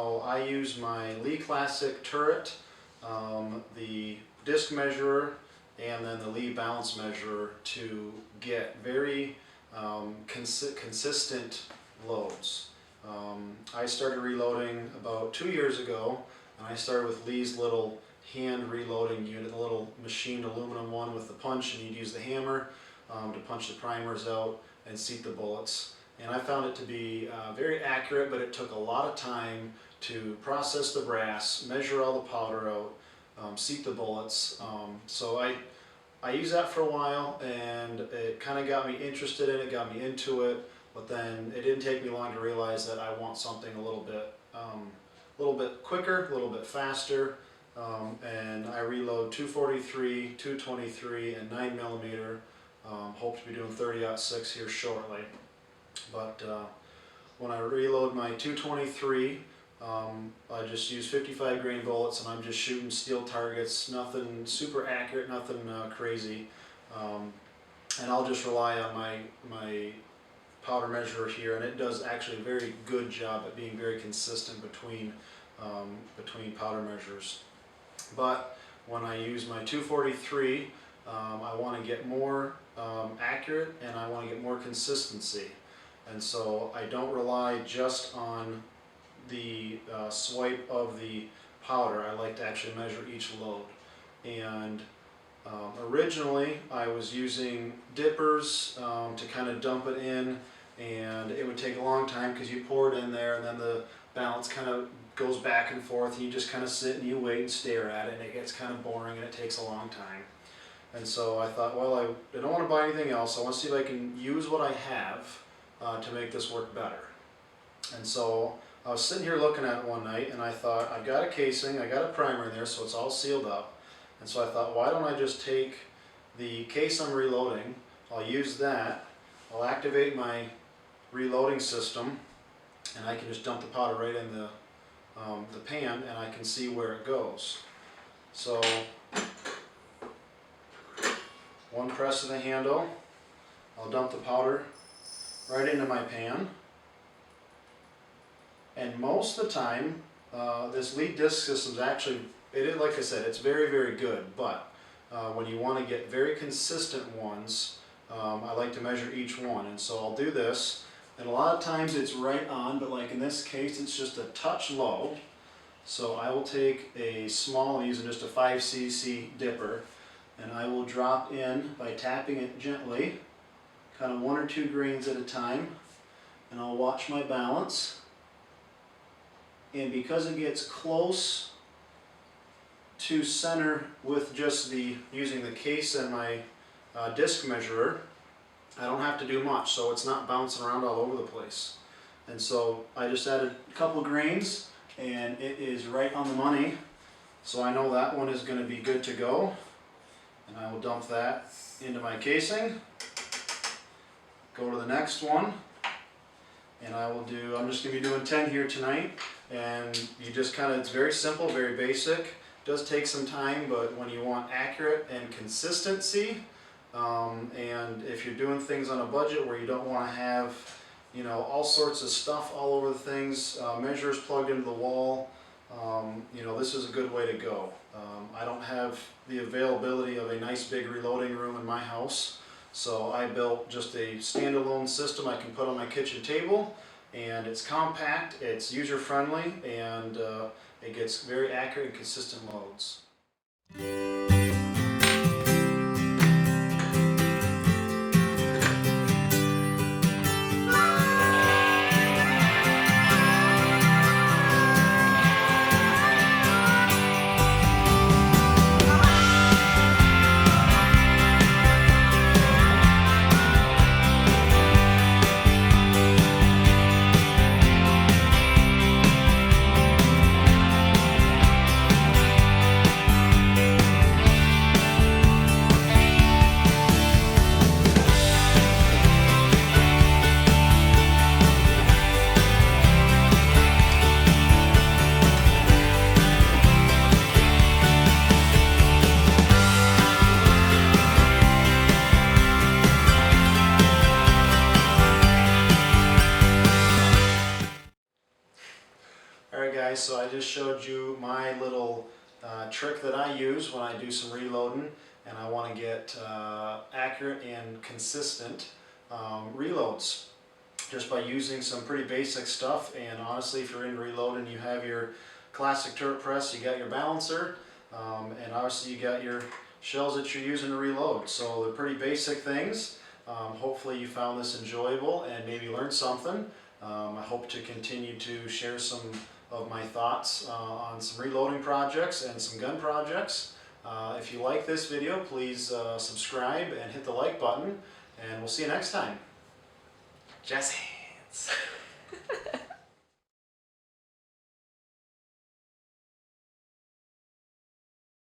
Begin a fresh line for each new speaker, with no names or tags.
how I use my Lee Classic turret, the disc measurer, and then the Lee balance measurer to get very consistent loads. I started reloading about 2 years ago, and I started with Lee's little hand reloading unit, a little machined aluminum one with the punch, and you'd use the hammer to punch the primers out and seat the bullets. And I found it to be very accurate, but it took a lot of time to process the brass, measure all the powder out, seat the bullets. So I used that for a while, and it kind of got me interested in it, got me into it. But then it didn't take me long to realize that I want something a little bit quicker, a little bit faster. And I reload 243, 223, and 9mm. Hope to be doing 30-06 here shortly. But when I reload my 223, I just use 55 grain bullets, and I'm just shooting steel targets, nothing super accurate, nothing crazy. And I'll just rely on my powder measurer here, and it does actually a very good job at being very consistent between powder measures. But when I use my 243, I want to get more accurate, and I want to get more consistency. And so I don't rely just on the swipe of the powder. I like to actually measure each load. And originally I was using dippers to kind of dump it in, and it would take a long time because you pour it in there, and then the balance kind of goes back and forth, and you just kind of sit and you wait and stare at it, and it gets kind of boring and it takes a long time. And so I thought, well, I don't want to buy anything else. I want to see if I can use what I have to make this work better. And so I was sitting here looking at it one night, and I thought, I've got a casing, I got a primer in there, so it's all sealed up. And so I thought, why don't I just take the case I'm reloading, I'll use that, I'll activate my reloading system, and I can just dump the powder right in the pan, and I can see where it goes. So one press of the handle, I'll dump the powder right into my pan. And most of the time, this Lee disc system is actually, like I said, it's very, very good. But when you want to get very consistent ones, I like to measure each one. And so I'll do this, and a lot of times it's right on, but like in this case, it's just a touch low. So I will take a small, I'm using just a 5cc dipper, and I will drop in by tapping it gently, kind of 1 or 2 grains at a time, and I'll watch my balance. And because it gets close to center with just using the case and my disc measurer, I don't have to do much, so it's not bouncing around all over the place. And so I just added a couple grains, and it is right on the money. So I know that one is going to be good to go. And I will dump that into my casing, go to the next one, and I'm just going to be doing 10 here tonight. And you just kind of, it's very simple, very basic. It does take some time, but when you want accurate and consistency, and if you're doing things on a budget where you don't want to have, you know, all sorts of stuff all over the things, measures plugged into the wall, you know, this is a good way to go. I don't have the availability of a nice big reloading room in my house, so I built just a standalone system I can put on my kitchen table, and it's compact, it's user-friendly, and it gets very accurate and consistent loads. showed you my little trick that I use when I do some reloading and I want to get accurate and consistent reloads just by using some pretty basic stuff. And honestly, if you're in reloading, you have your classic turret press, you got your balancer, and obviously you got your shells that you're using to reload. So they're pretty basic things. Hopefully you found this enjoyable and maybe learned something. I hope to continue to share some of my thoughts on some reloading projects and some gun projects. If you like this video, please subscribe and hit the like button, and we'll see you next time.
Jazz hands.